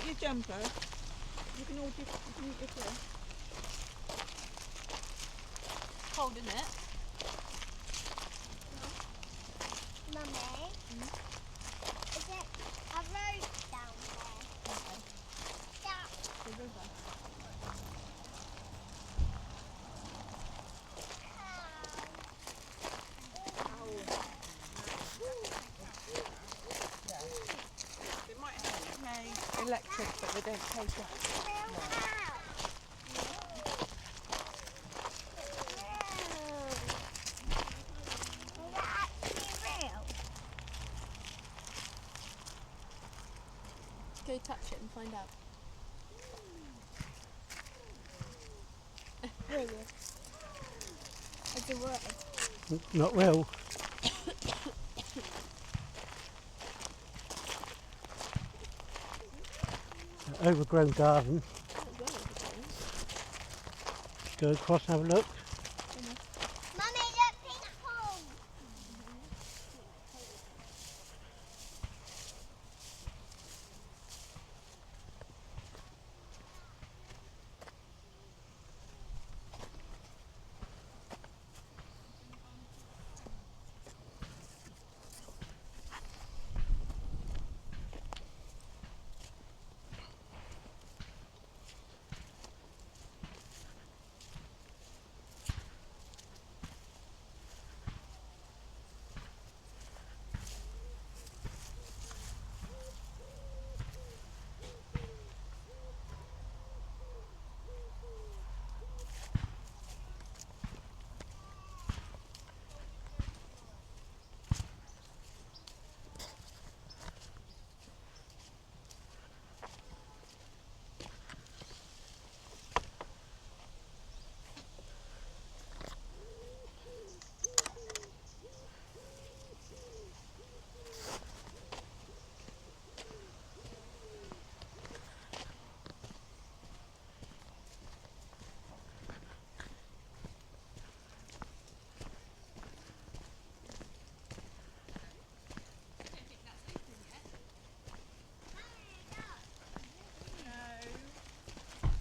got your jumper? You can all just mute your clothes. Cold, isn't it? Mummy, is it a road down there? Okay. Yeah. The river. They might have electric, but they don't take it. Go touch it and find out. Really? It's a word. Not real. Overgrown garden. Go across and have a look. Mummy, look, pink pong.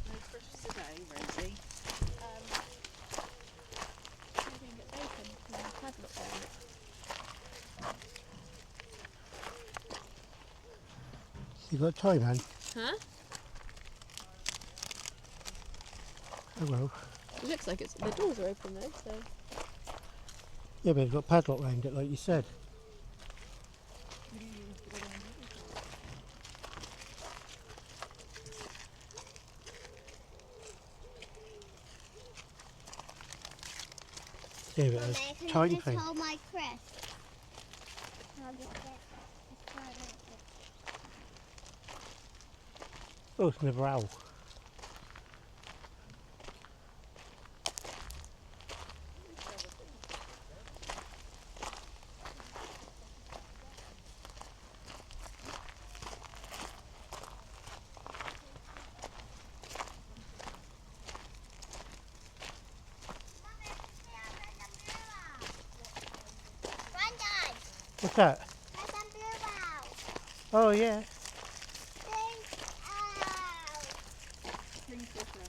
No fish today, Rosie. Maybe we can get bacon and a padlock around it. You got a toy man? Huh? Oh well. It looks like it's the doors are open though, so Yeah, but it's got padlock round it like you said. Yeah, but Mummy, it's can time you just thing. hold my crisp? I'll just get this one out. Oh, it's another owl. Granddad, What's that? there's some blue owl. Oh yeah. Pink owl. Kingfisher.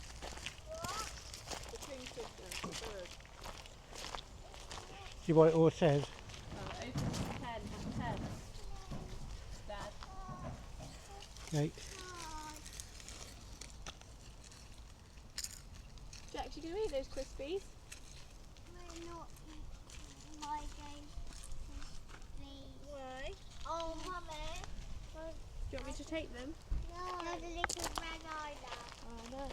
What? The kingfisher, the bird. See what it all says? open 10. Dad. Okay. Jax, you gonna eat those crispies? We're not my game. Why? Oh, Mummy. Do you want me to take them? No. You're the little red eyeliner. Oh no.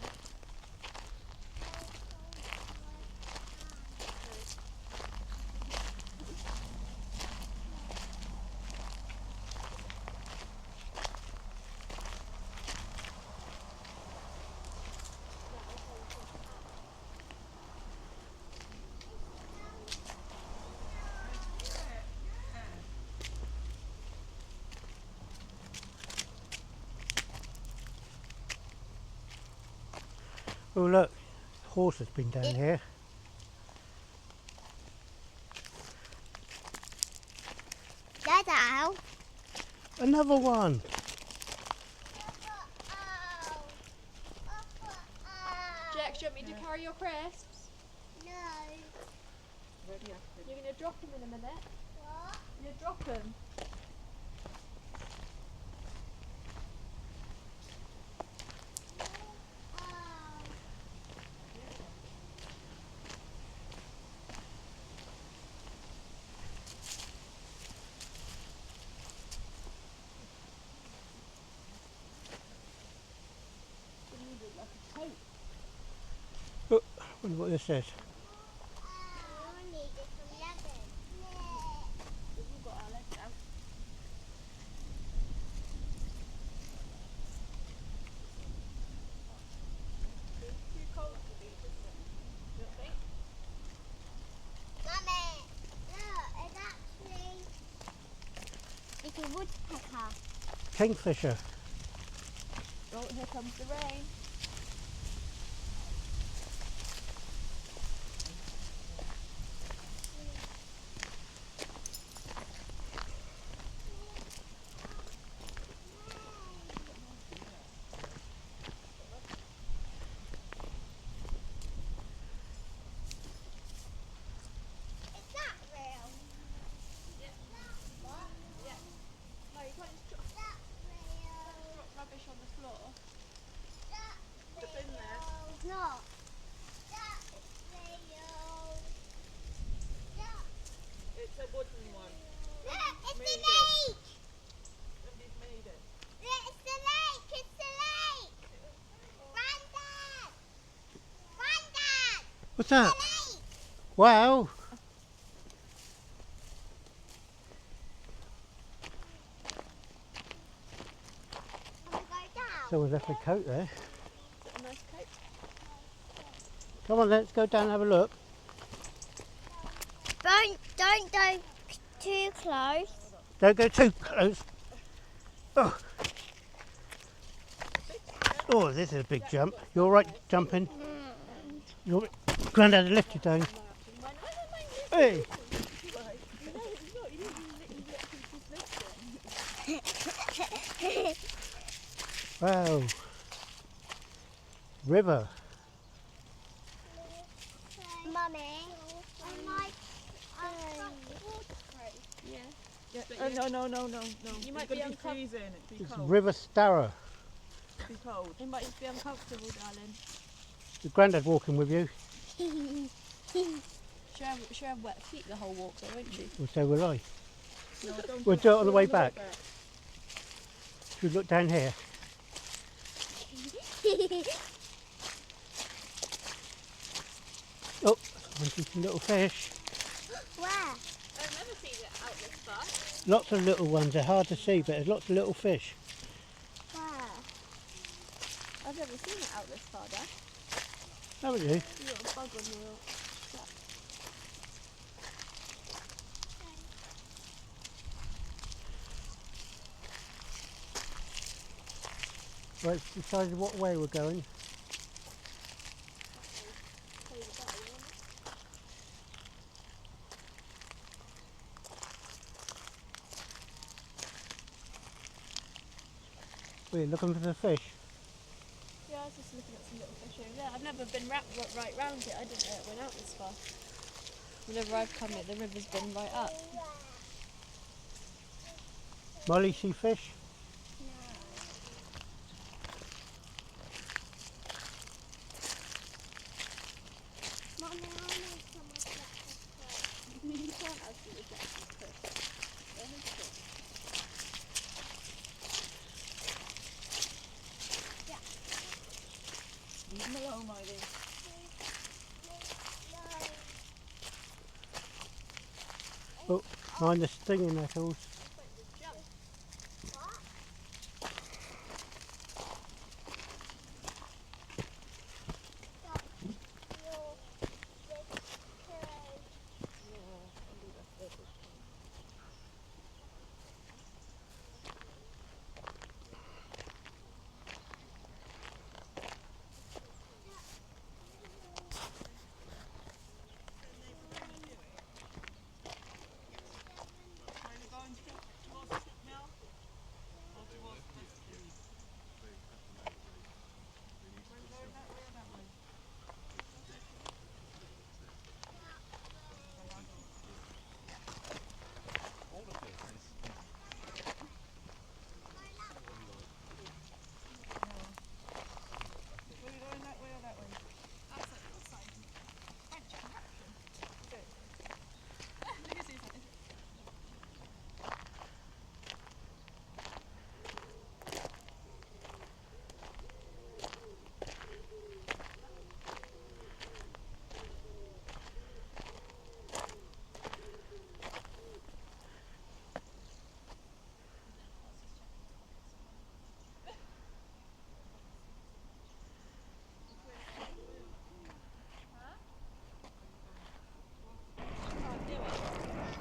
Oh look, horse has been down here. Dead owl. Another one. Lex, do you want me to carry your crisps? No. Ready after. You're going to drop them in a minute. What? You drop them. Oh. Wonder what this says. I needed some lemon. We've got our legs out. Too cold to be, isn't it? You don't think? Mummy, look, it's actually it's a woodpecker. Kingfisher. Oh, here comes the rain. Is that real? What? No, you can't just drop That's real. rubbish on the floor. That's It's in there. real. It's not. That is real. That It's a wooden one. Look, it's the Made it. lake. Somebody's made it. Look, it's the lake. It's the lake. Granddad. Granddad. What's The that? lake. Wow. Can we go down? Someone's left a coat there. Is it a nice coat? Come on, let's go down and have a look. Don't go too close. Don't go too close. Oh. Oh, this is a big jump. You're all right jumping. Your granddad will lift you down. Hey. Wow. River. Mummy, I might. Yeah. Oh, no. You might It's be gonna be freezing. It'd be It's cold. River Starra. It'd be cold. It might just be uncomfortable, darling. Your granddad walking with you, She'll have wet feet the whole walk, though, won't she? or so will I. No, don't We'll do it on the way go back. Should we look down here? Oh, someone's eating little fish. Where? I've never seen it out this far. Lots of little ones. They're hard to see, but there's lots of little fish. Where? I've never seen it out this far, Dad. Haven't you? You got a bug on your flat. Right, it's decided what way we're going. We're looking for the fish. Yeah, I was just looking at some little fish over there. I've never been right round it. I didn't know it went out this far. Whenever I've come here, the river's been right up. Molly, see fish? Mummy, I need some of that. You can't actually get fish. Leave them alone, Miley. Oh, mind the stinging nettles. Trying to go and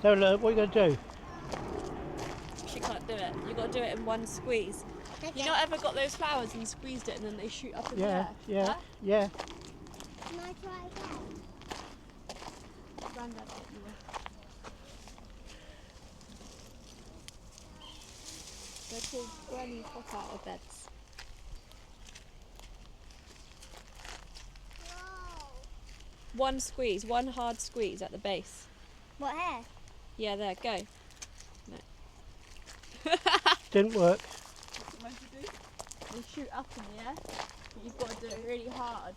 So look, what are you going to do? She can't do it. You've got to do it in one squeeze. You not ever got those flowers and squeezed it and then they shoot up in the Yeah, air? yeah, Huh? yeah. Can I try again? Grandad hit you with. They're called granny pop out of beds. Whoa. One squeeze, one hard squeeze at the base. What hair? Yeah, there, go. Didn't work. What's it meant to do? They shoot up in the air, but you've got to do it really hard.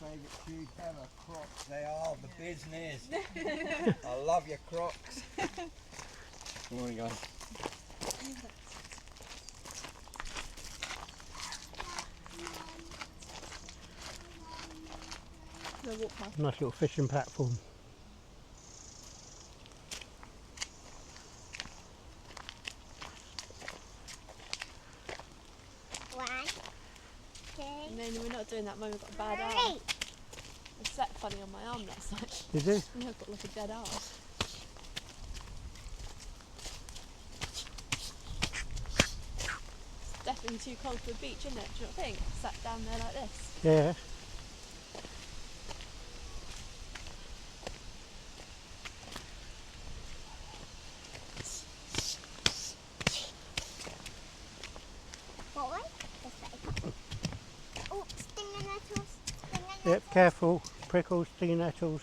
Favourite shoes ever, Crocs. They are the business. I love your Crocs. Good morning, guys. No, walk past. Nice little fishing platform. One, two, No, we're not doing that, Mum. We've got a bad arm. three. It set funny on my arm last night. Did you? No, I've got like a dead arm. It's definitely too cold for the beach, isn't it? Do you not think? Sat down there like this. Yeah. What way? This way. Oh, stinging nettles. Stinging nettles. Yep, careful. Prickles, stinging nettles.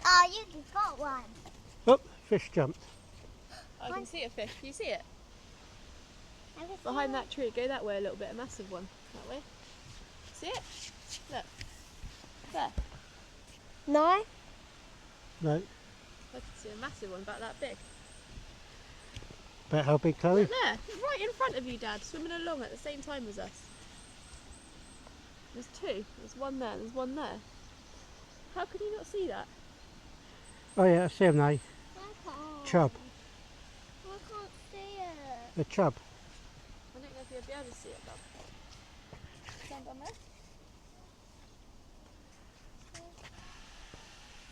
Oh, you got one. Oh, fish jumped. I can see a fish. Can you see it? I can see Behind it. that tree, go that way a little bit, a massive one. That way. See it? Look. There. No. No. I can see a massive one, about that big. Bet how big, Chloe? Look there, right in front of you, Dad, swimming along at the same time as us. There's two. There's one there, there's one there. How could you not see that? Oh yeah, I see them now. I can't. Chub. I can't see it. The chub. I don't know if you'll be able to see it, Bob. Stand down there.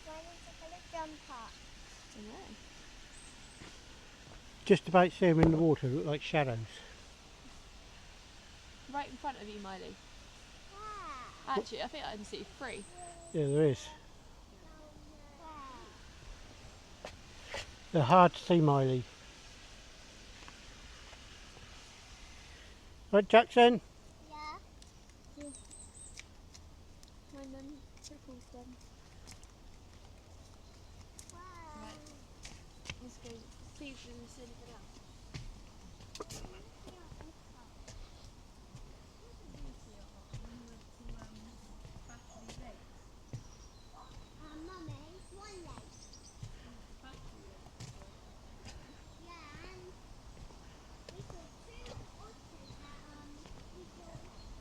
Why didn't you jump up? I know. Just about see them in the water, look like shadows. Right in front of you, Miley. Where? Actually, I think I can see three. Yeah, there is. Where? They're hard to see, Miley. Right, Jackson? Yeah. Mind them circles then. Wow. Let's go see if we can see anything else. Mummy, one leg. Yeah, and we saw two otters we saw two otters yeah, mine.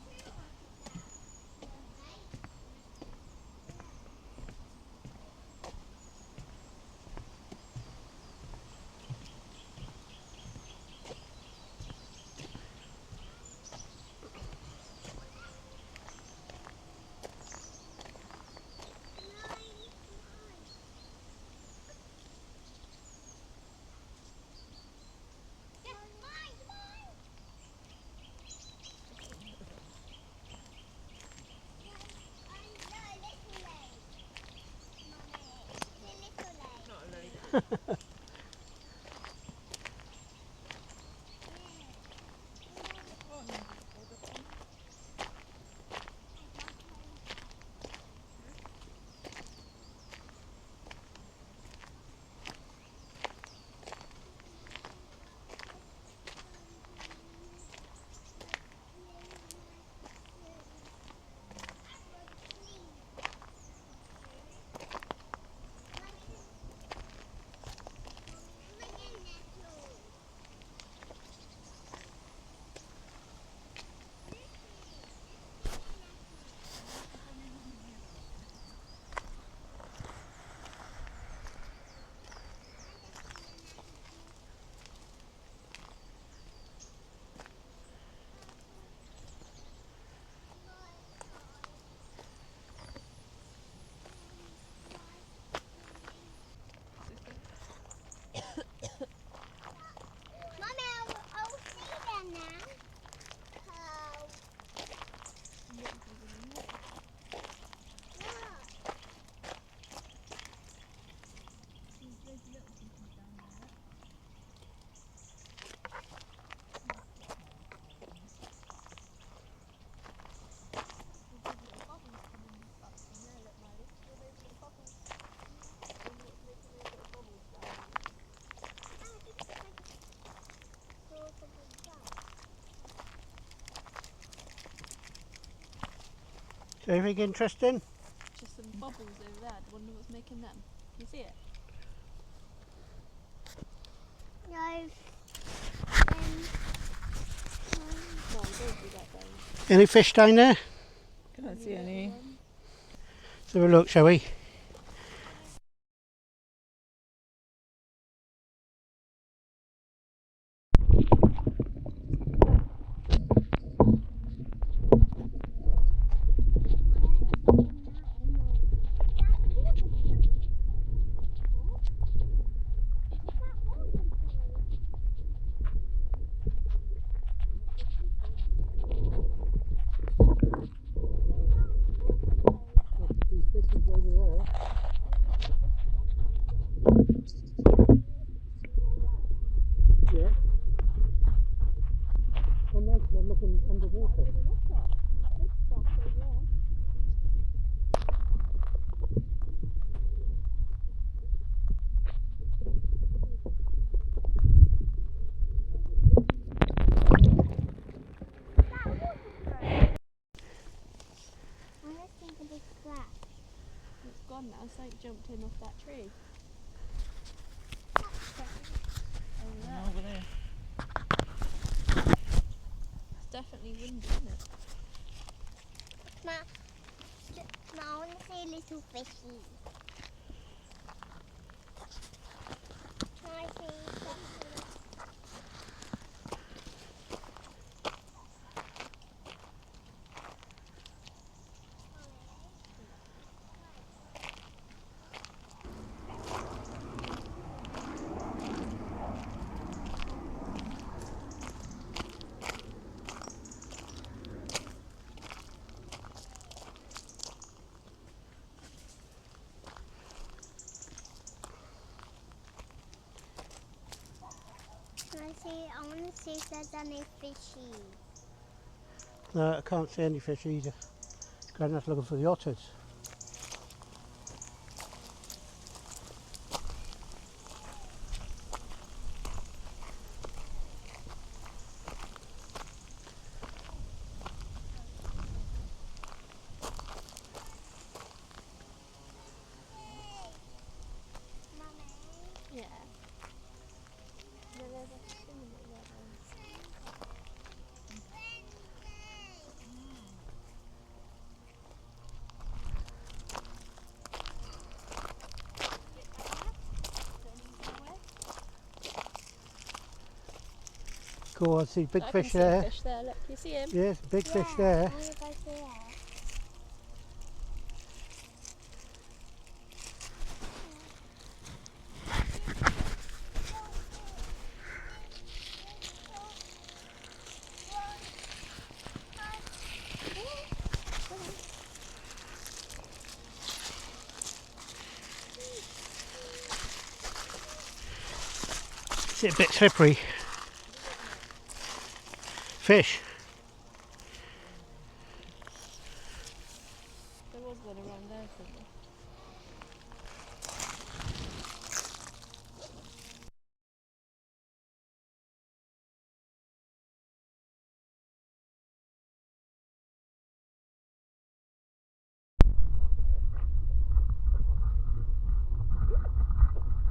Anything interesting? Just some bubbles over there. I wonder what's making them. Can you see it? No. No, don't do that then. Any fish down there? Can't see any. Let's have a look, shall we? Yeah. I'm looking underwater. I just think a big splash. It's gone now. Something jumped in off that tree. Over there. Over there. It's definitely windy, isn't it? Ma, I want to see a little fishy. Can I see something? I want to see if there's any fishy. No, I can't see any fish either. Grandad's looking for the otters. Yeah. No, there's a swimming there. Cool, I see big I fish can there. See a fish there. Look, you see him? Yes, big fish I there. want to go see it. Is it a bit slippery? Fish. There was one around there somewhere.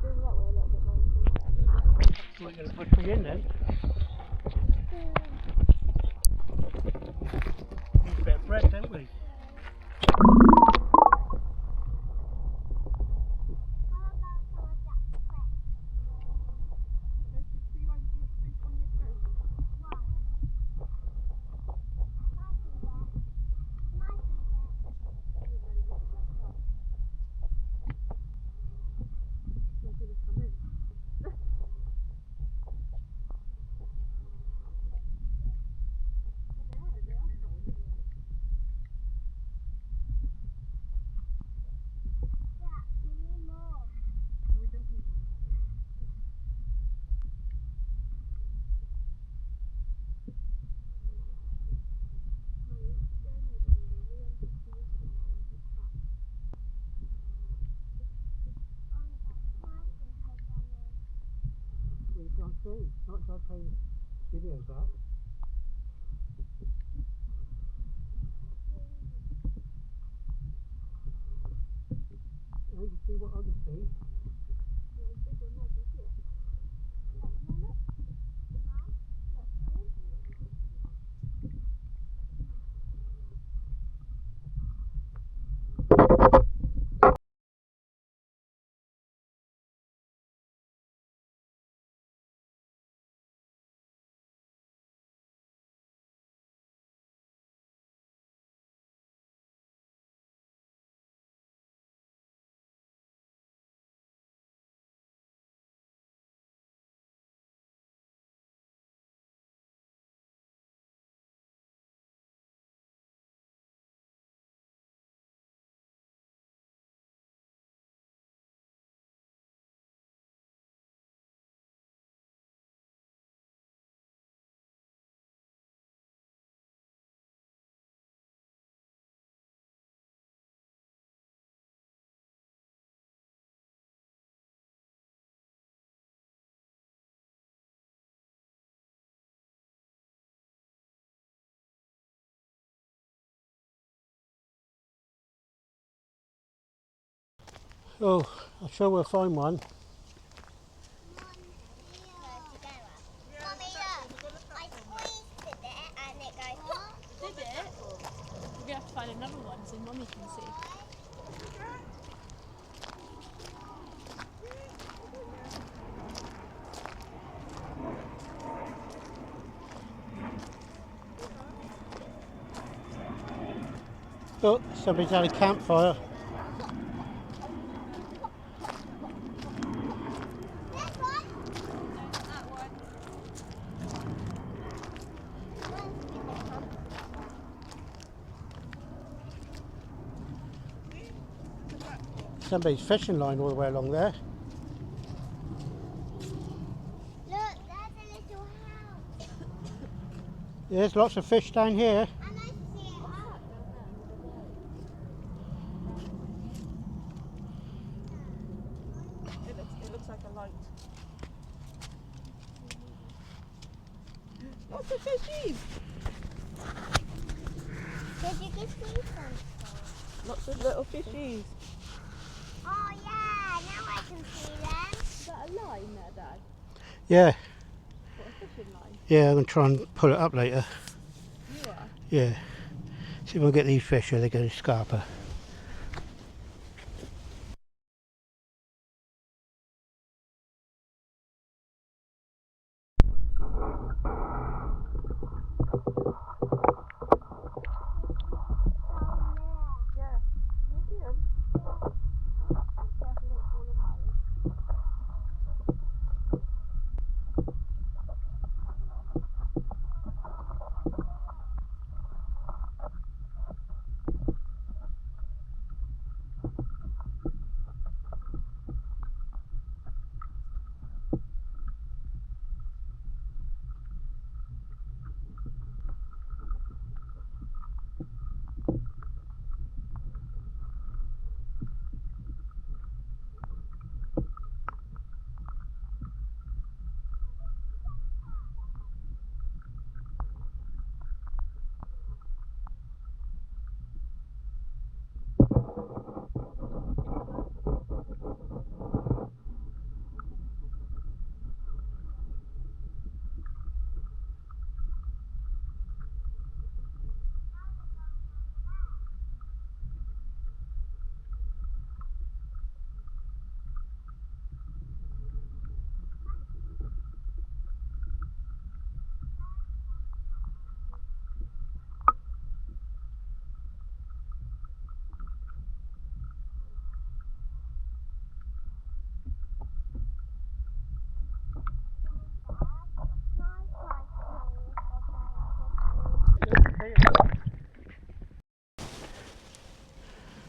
Go that way a little bit more. We're going to push me in then. Need a bit of bread, don't we? We can't see. Not start playing videos out. I can see what I can see. Oh, I'm sure we'll find one. Mummy, look. I squeezed it there and it goes. Did it? We're gonna have to find another one so Mummy can see. Oh, somebody's had a campfire. This one? Somebody's fishing line all the way along there. Look, there's a little house. There's lots of fish down here. And I see it up. It looks like a light. Lots of fishies. Did you just see some? Lots of little fishies. Oh yeah, now I can see them. Is that a line there, Dad? Yeah, What, a fishing line? yeah, I'm going to try and pull it up later. You are? Yeah. See if I get these fish or they're going to scarper.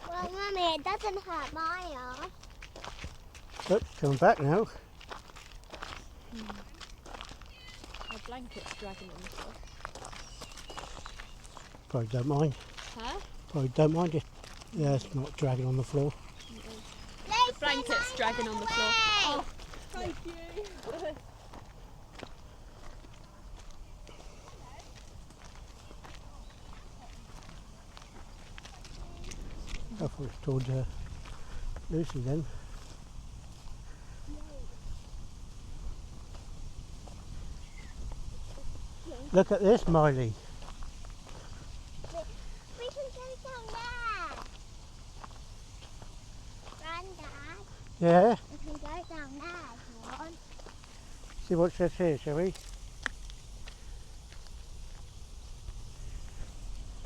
Well, Mummy, it doesn't hurt my arm. Oh, coming back now. Our blanket's dragging on the floor. Probably don't mind. Huh? Probably don't mind it. Yeah, it's not dragging on the floor. The blanket's dragging on the floor. Oh, thank you. I thought it was towards Lucy then. Look at this, Miley. We can go down there. Grandad, Yeah? we can go down there if you want. See what says here, shall we?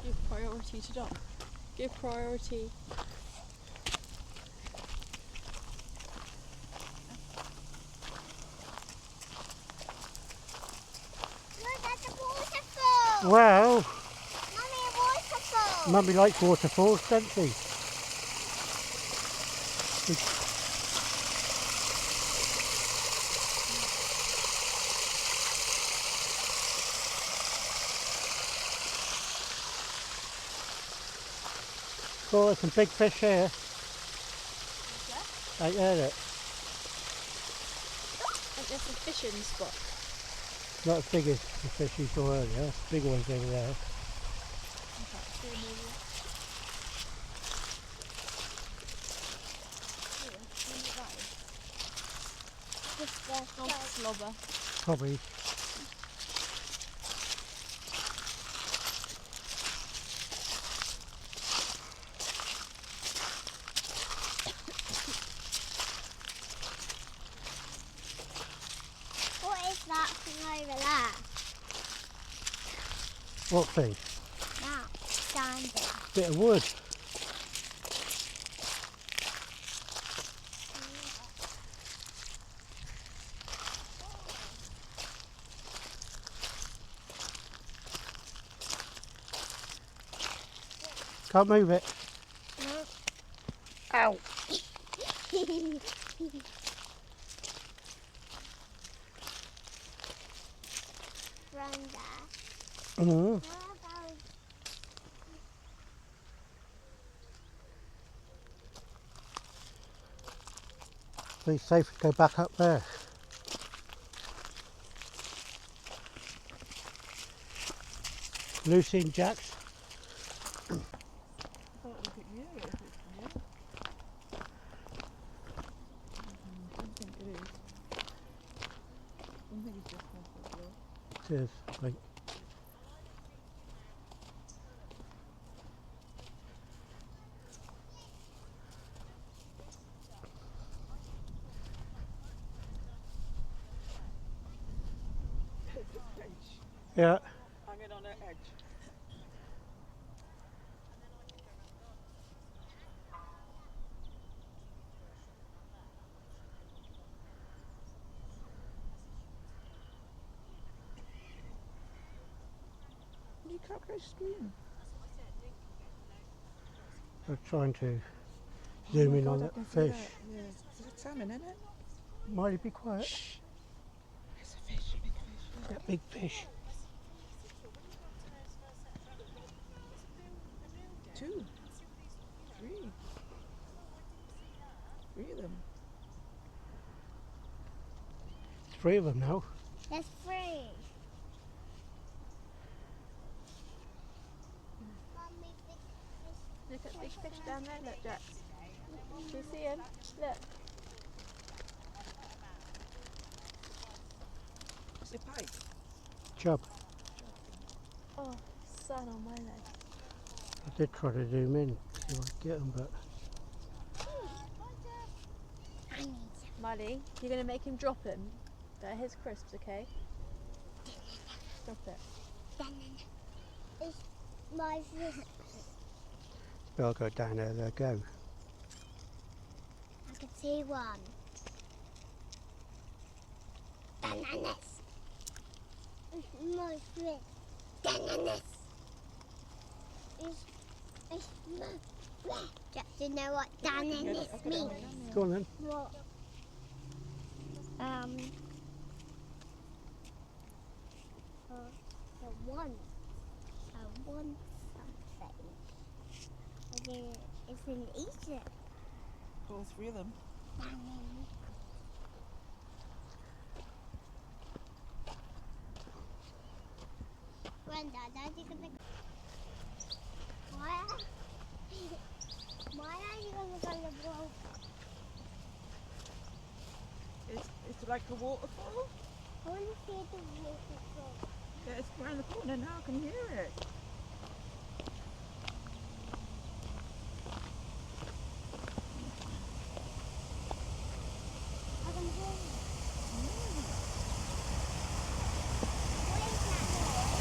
Give priority to Dom. Give priority. Look at the waterfall. Well, Mummy, a waterfall. Mummy likes waterfalls, doesn't she? Oh, there's some big fish here. Right there, look. I think there's a fishing spot. Not as big as the fish you saw earlier. Big ones over there. Just there. Oh, slobber. Probably. What is that thing over there? What thing? That standing. Bit of wood. Can't move it. Ow. Grandad, Mm-hmm. how about Be safe to go back up there. Lucy and Jax. I thought look at you. If it's you. I don't think it is. I don't think it's just my foot. Cheers. Right. There's a fish Yeah. hanging on an edge. You can't go scream. I'm trying to zoom in on that fish. Yeah. Is it salmon in it? Might be quiet. Shh. It's a fish, a big fish. That big fish. Two. Three. Three of them. Three of them now. there's three? Mummy, big fish. Look at the big fish down there. Look, Jax. Do you see him? Look. It's a pike. Chub. Oh, sun on my leg. I did try to zoom in, see if I could get them, but I need Miley, you're going to make him drop him. They're his crisps, okay? Stop it. some. It's my fish. I'll go down there, there go. I can see one. Bananas. It's my fish. Bananas. It's my fish. Just to know what bananas means. Go on then. What? I want something. And then it's in Egypt. All three of them. Grandad, are you gonna? Why? Why are you gonna go to the boat? like a waterfall? I want to see the waterfall. Yeah, it's around the corner now. I can hear it. I can hear it. What is that noise?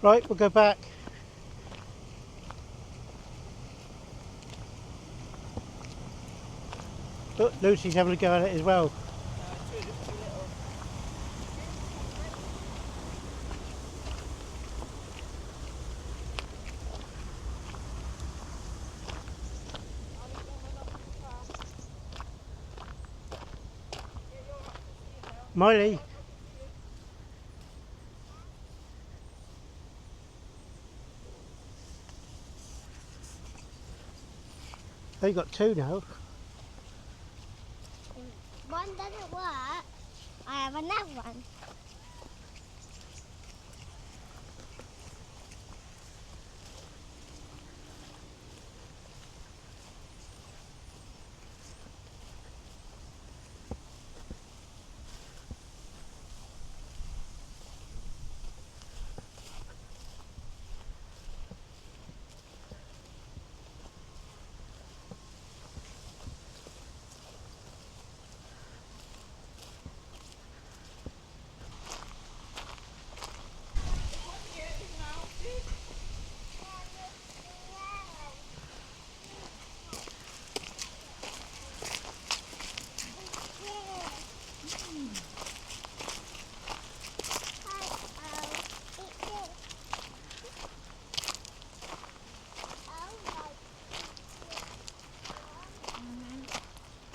Right, we'll go back. Look, Lucy's having a go at it as well. Miley. Oh, you got two now. One doesn't work. I have another one.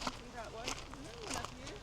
See that one? Love you.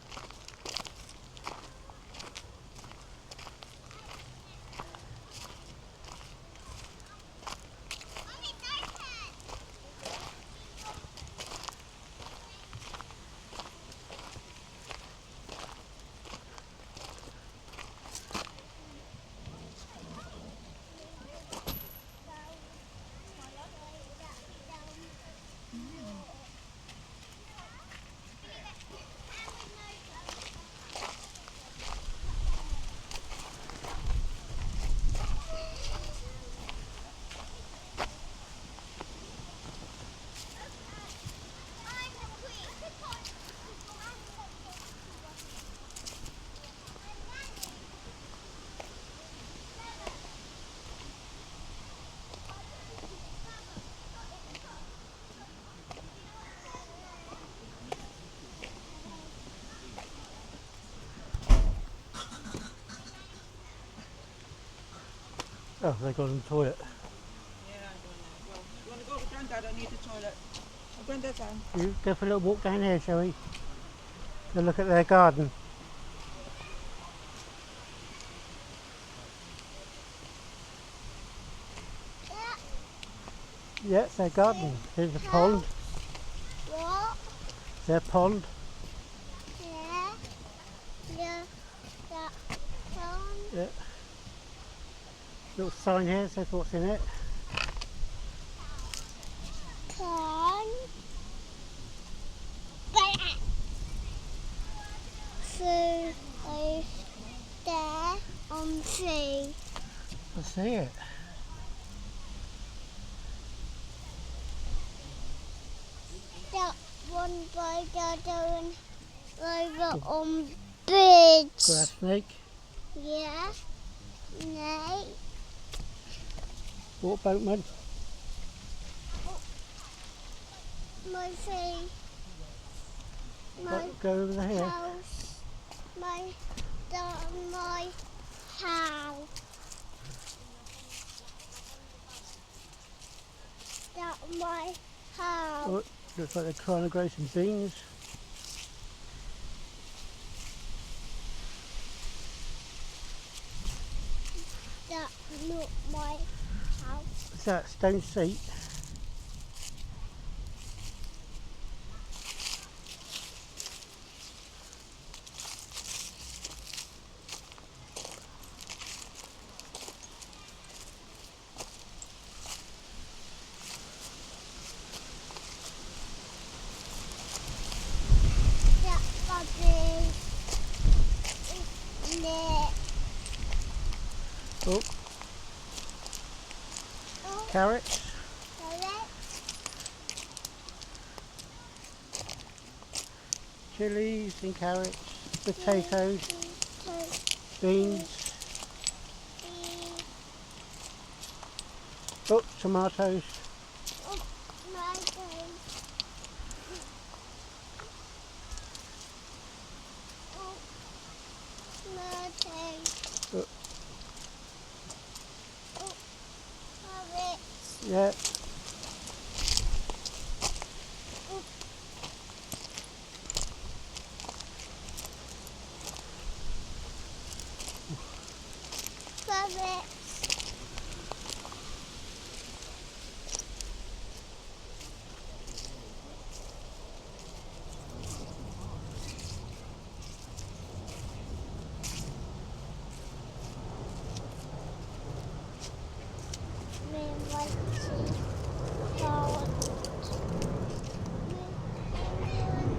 Oh, they've gone in the toilet. Yeah, I'm going there. Well, you want to go with Granddad? I need the toilet. Oh, Granddad's down. You go for a little walk down here, shall we? Go look at their garden. Yeah, it's their garden. Here's the pond. What? Their pond. Yeah. Yeah. That one. Yeah. Little sign here says what's in it. Pond. So I there on sea. I see it. on by the over on bridge. Grass snake. Yeah. No. What boatman? My face. My Go over there. house. My house. That's my house. Oh, looks like they're trying to grow some beans. That's not my house. Is that a stone seat? That's my big. Net. Oh, Oh, carrots. correct. Chilies and carrots. Potatoes. Beans. Oh, tomatoes. Yeah.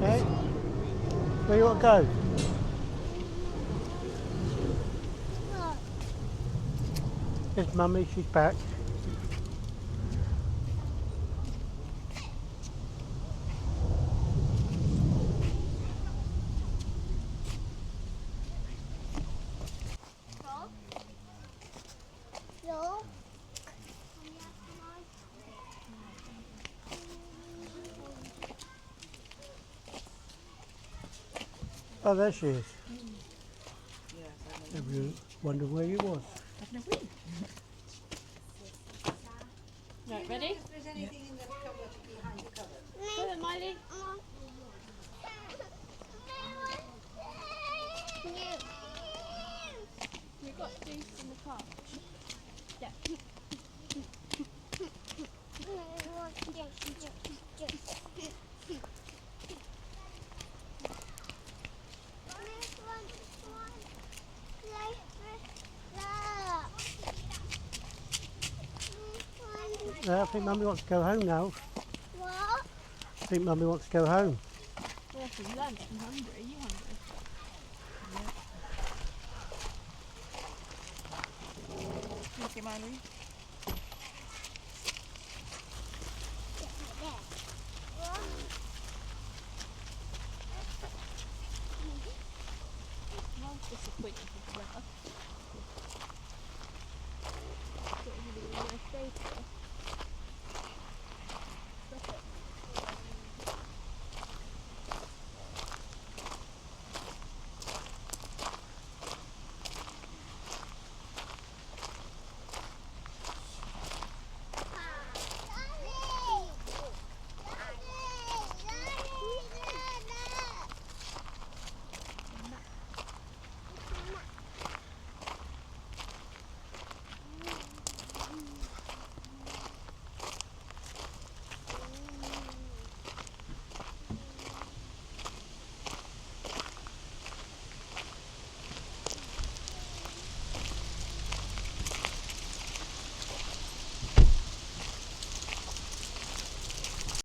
Hey, where you want to go? There's Mummy, she's back. No. Oh, there she is. Yes, Have you wondered where you was? I've never been. Right, ready? If there's anything in the cupboard behind the cupboard. Put it, Miley. We've got juice in the car. Yeah. I think Mummy wants to go home now. What? I think Mummy wants to go home. We're for lunch. I'm hungry. Are you hungry? Thank you, Miley. Well, disappointing.